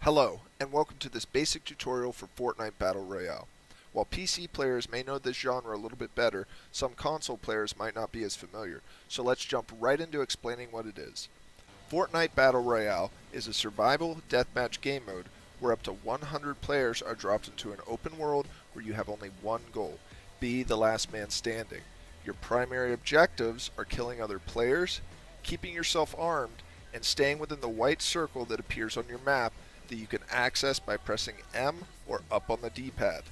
Hello, and welcome to this basic tutorial for Fortnite Battle Royale. While PC players may know this genre a little bit better, some console players might not be as familiar, so let's jump right into explaining what it is. Fortnite Battle Royale is a survival deathmatch game mode where up to 100 players are dropped into an open world where you have only one goal: be the last man standing. Your primary objectives are killing other players, keeping yourself armed, and staying within the white circle that appears on your map that you can access by pressing M or up on the D-pad.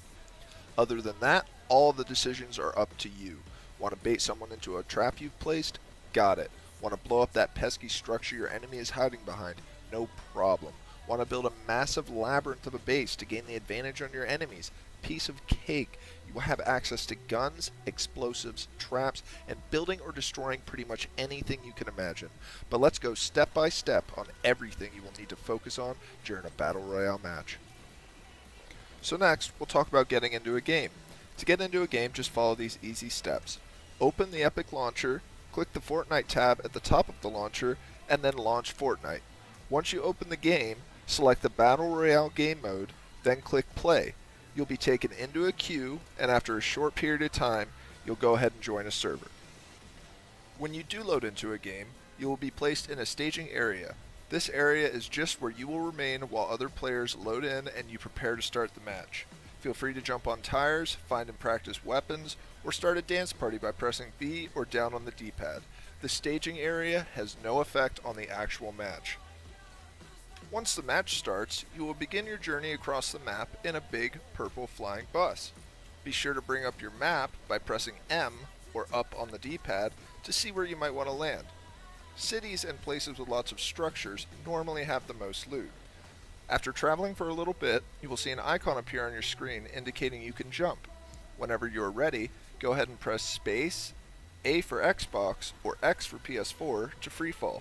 Other than that, all the decisions are up to you. Want to bait someone into a trap you've placed? Got it. Want to blow up that pesky structure your enemy is hiding behind? No problem. Want to build a massive labyrinth of a base to gain the advantage on your enemies? Piece of cake. You will have access to guns, explosives, traps, and building or destroying pretty much anything you can imagine. But let's go step by step on everything you will need to focus on during a Battle Royale match. So next, we'll talk about getting into a game. To get into a game, just follow these easy steps. Open the Epic Launcher, click the Fortnite tab at the top of the launcher, and then launch Fortnite. Once you open the game, select the Battle Royale game mode, then click Play. You'll be taken into a queue, and after a short period of time, you'll go ahead and join a server. When you do load into a game, you will be placed in a staging area. This area is just where you will remain while other players load in and you prepare to start the match. Feel free to jump on tires, find and practice weapons, or start a dance party by pressing B or down on the D-pad. The staging area has no effect on the actual match. Once the match starts, you will begin your journey across the map in a big purple flying bus. Be sure to bring up your map by pressing M or up on the D-pad to see where you might want to land. Cities and places with lots of structures normally have the most loot. After traveling for a little bit, you will see an icon appear on your screen indicating you can jump. Whenever you are ready, go ahead and press space, A for Xbox, or X for PS4 to freefall.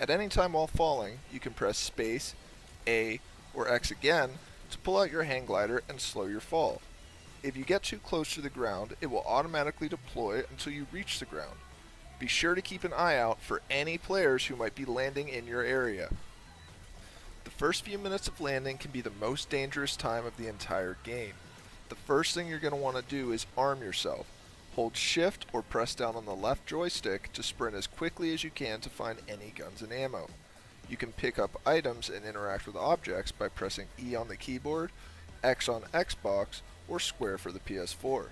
At any time while falling, you can press space, A, or X again to pull out your hang glider and slow your fall. If you get too close to the ground, it will automatically deploy until you reach the ground. Be sure to keep an eye out for any players who might be landing in your area. The first few minutes of landing can be the most dangerous time of the entire game. The first thing you're going to want to do is arm yourself. Hold shift or press down on the left joystick to sprint as quickly as you can to find any guns and ammo. You can pick up items and interact with objects by pressing E on the keyboard, X on Xbox, or square for the PS4.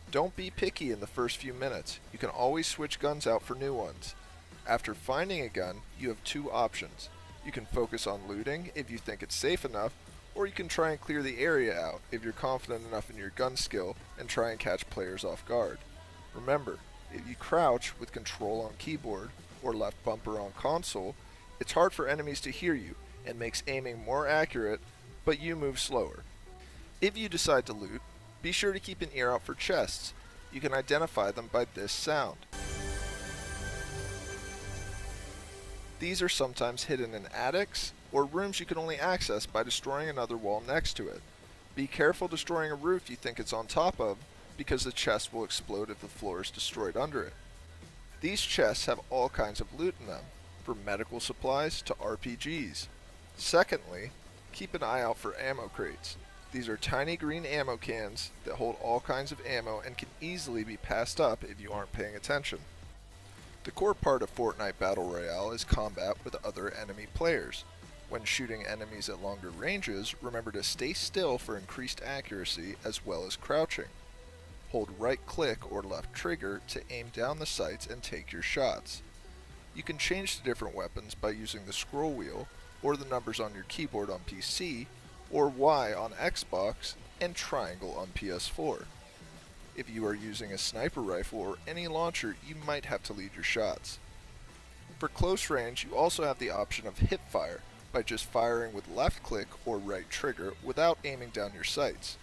Don't be picky in the first few minutes. You can always switch guns out for new ones. After finding a gun, you have two options. You can focus on looting if you think it's safe enough, or you can try and clear the area out if you're confident enough in your gun skill and try and catch players off guard. Remember, if you crouch with control on keyboard or left bumper on console, it's hard for enemies to hear you and makes aiming more accurate, but you move slower. If you decide to loot, be sure to keep an ear out for chests. You can identify them by this sound. These are sometimes hidden in attics or rooms you can only access by destroying another wall next to it. Be careful destroying a roof you think it's on top of, because the chest will explode if the floor is destroyed under it. These chests have all kinds of loot in them, from medical supplies to RPGs. Secondly, keep an eye out for ammo crates. These are tiny green ammo cans that hold all kinds of ammo and can easily be passed up if you aren't paying attention. The core part of Fortnite Battle Royale is combat with other enemy players. When shooting enemies at longer ranges, remember to stay still for increased accuracy as well as crouching. Hold right click or left trigger to aim down the sights and take your shots. You can change to different weapons by using the scroll wheel or the numbers on your keyboard on PC, or Y on Xbox and triangle on PS4. If you are using a sniper rifle or any launcher, you might have to lead your shots. For close range, you also have the option of hip fire by just firing with left click or right trigger without aiming down your sights.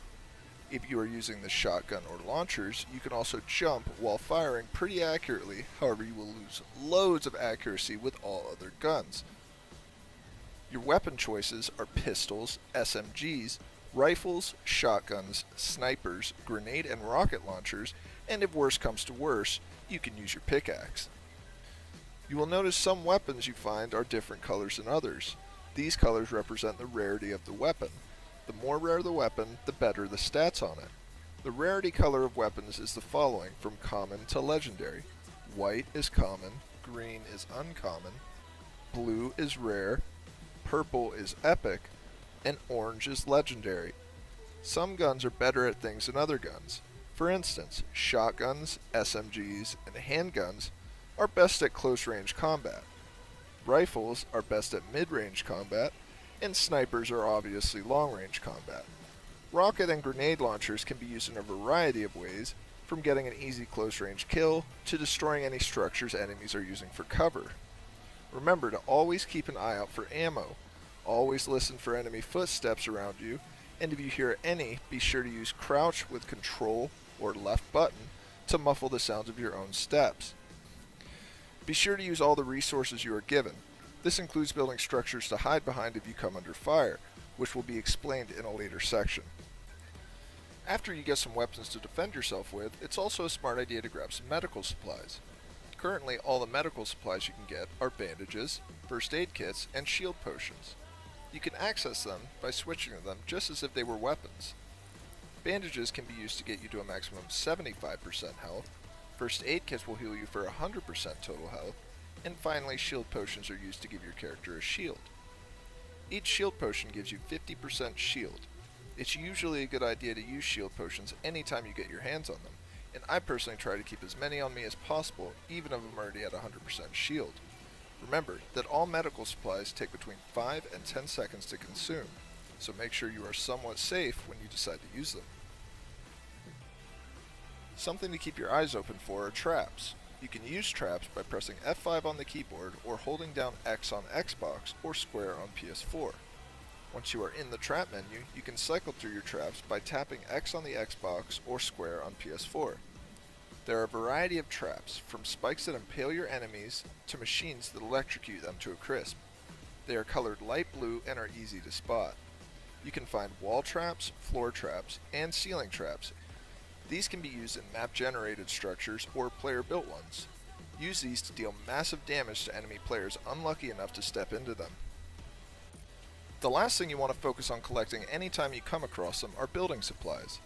If you are using the shotgun or launchers, you can also jump while firing pretty accurately, however you will lose loads of accuracy with all other guns. Your weapon choices are pistols, SMGs, rifles, shotguns, snipers, grenade and rocket launchers, and if worse comes to worse, you can use your pickaxe. You will notice some weapons you find are different colors than others. These colors represent the rarity of the weapon. The more rare the weapon, the better the stats on it. The rarity color of weapons is the following from common to legendary. White is common, green is uncommon, blue is rare, purple is epic, and orange is legendary. Some guns are better at things than other guns. For instance, shotguns, SMGs, and handguns are best at close-range combat. Rifles are best at mid-range combat, and snipers are obviously long-range combat. Rocket and grenade launchers can be used in a variety of ways, from getting an easy close-range kill to destroying any structures enemies are using for cover. Remember to always keep an eye out for ammo. Always listen for enemy footsteps around you, and if you hear any, be sure to use crouch with control or left button to muffle the sounds of your own steps. Be sure to use all the resources you are given. This includes building structures to hide behind if you come under fire, which will be explained in a later section. After you get some weapons to defend yourself with, it's also a smart idea to grab some medical supplies. Currently, all the medical supplies you can get are bandages, first aid kits, and shield potions. You can access them by switching to them just as if they were weapons. Bandages can be used to get you to a maximum of 75% health, first aid kits will heal you for 100% total health, and finally shield potions are used to give your character a shield. Each shield potion gives you 50% shield. It's usually a good idea to use shield potions anytime you get your hands on them, and I personally try to keep as many on me as possible even if I'm already at 100% shield. Remember that all medical supplies take between 5 and 10 seconds to consume, so make sure you are somewhat safe when you decide to use them. Something to keep your eyes open for are traps. You can use traps by pressing F5 on the keyboard or holding down X on Xbox or square on PS4. Once you are in the trap menu, you can cycle through your traps by tapping X on the Xbox or square on PS4. There are a variety of traps, from spikes that impale your enemies to machines that electrocute them to a crisp. They are colored light blue and are easy to spot. You can find wall traps, floor traps, and ceiling traps. These can be used in map-generated structures or player-built ones. Use these to deal massive damage to enemy players unlucky enough to step into them. The last thing you want to focus on collecting anytime you come across them are building supplies.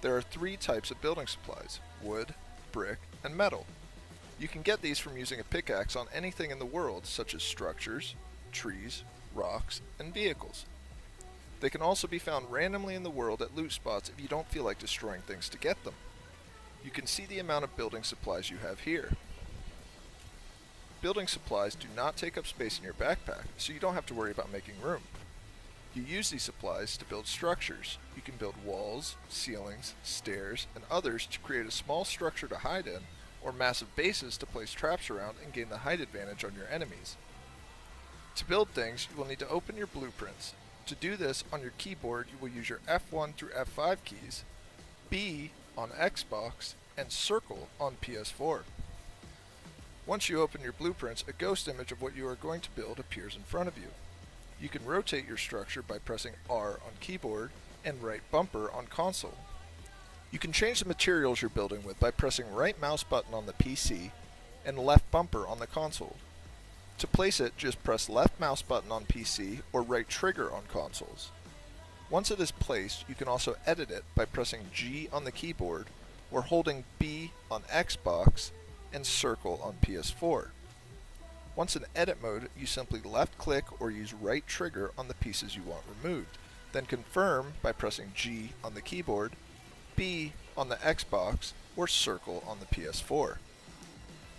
There are 3 types of building supplies: wood, brick, and metal. You can get these from using a pickaxe on anything in the world, such as structures, trees, rocks, and vehicles. They can also be found randomly in the world at loot spots if you don't feel like destroying things to get them. You can see the amount of building supplies you have here. Building supplies do not take up space in your backpack, so you don't have to worry about making room. You use these supplies to build structures. You can build walls, ceilings, stairs, and others to create a small structure to hide in, or massive bases to place traps around and gain the height advantage on your enemies. To build things, you will need to open your blueprints. To do this, on your keyboard you will use your F1 through F5 keys, B on Xbox, and circle on PS4. Once you open your blueprints, a ghost image of what you are going to build appears in front of you. You can rotate your structure by pressing R on keyboard and right bumper on console. You can change the materials you're building with by pressing right mouse button on the PC and left bumper on the console. To place it, just press left mouse button on PC or right trigger on consoles. Once it is placed, you can also edit it by pressing G on the keyboard or holding B on Xbox and circle on PS4. Once in edit mode, you simply left click or use right trigger on the pieces you want removed, then confirm by pressing G on the keyboard, B on the Xbox, or circle on the PS4.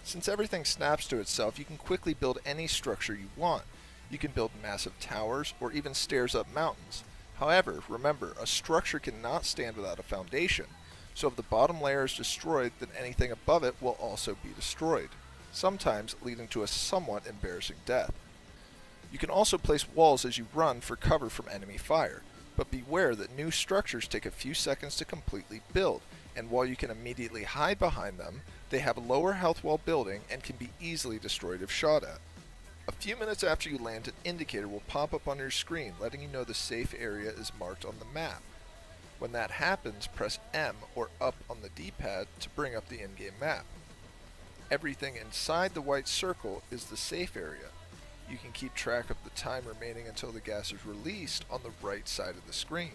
Since everything snaps to itself, you can quickly build any structure you want. You can build massive towers or even stairs up mountains. However, remember, a structure cannot stand without a foundation, so if the bottom layer is destroyed, then anything above it will also be destroyed, sometimes leading to a somewhat embarrassing death. You can also place walls as you run for cover from enemy fire, but beware that new structures take a few seconds to completely build, and while you can immediately hide behind them, they have lower health while building and can be easily destroyed if shot at. A few minutes after you land, an indicator will pop up on your screen letting you know the safe area is marked on the map. When that happens, press M or up on the D-pad to bring up the in-game map. Everything inside the white circle is the safe area. You can keep track of the time remaining until the gas is released on the right side of the screen.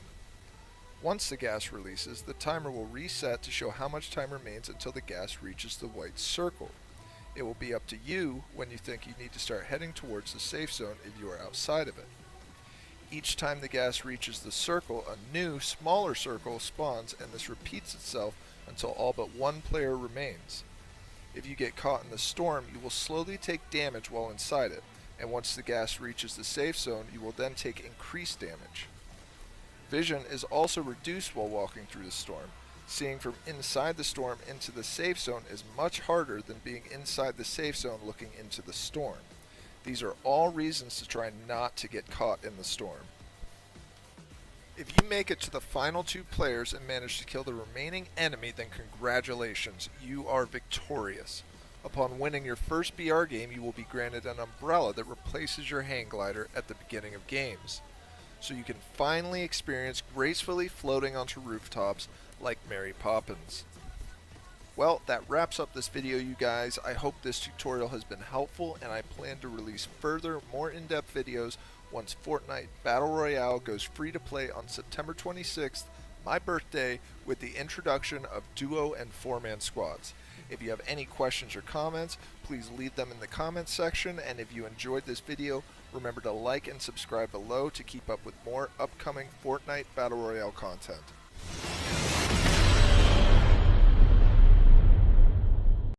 Once the gas releases, the timer will reset to show how much time remains until the gas reaches the white circle. It will be up to you when you think you need to start heading towards the safe zone if you are outside of it. Each time the gas reaches the circle, a new, smaller circle spawns, and this repeats itself until all but one player remains. If you get caught in the storm, you will slowly take damage while inside it, and once the gas reaches the safe zone, you will then take increased damage. Vision is also reduced while walking through the storm. Seeing from inside the storm into the safe zone is much harder than being inside the safe zone looking into the storm. These are all reasons to try not to get caught in the storm. If you make it to the final two players and manage to kill the remaining enemy, then congratulations, you are victorious. Upon winning your first BR game, you will be granted an umbrella that replaces your hang glider at the beginning of games, so you can finally experience gracefully floating onto rooftops like Mary Poppins. Well, that wraps up this video, you guys. I hope this tutorial has been helpful, and I plan to release further, more in-depth videos once Fortnite Battle Royale goes free to play on September 26th, my birthday, with the introduction of duo and four-man squads. If you have any questions or comments, please leave them in the comments section, and if you enjoyed this video, remember to like and subscribe below to keep up with more upcoming Fortnite Battle Royale content.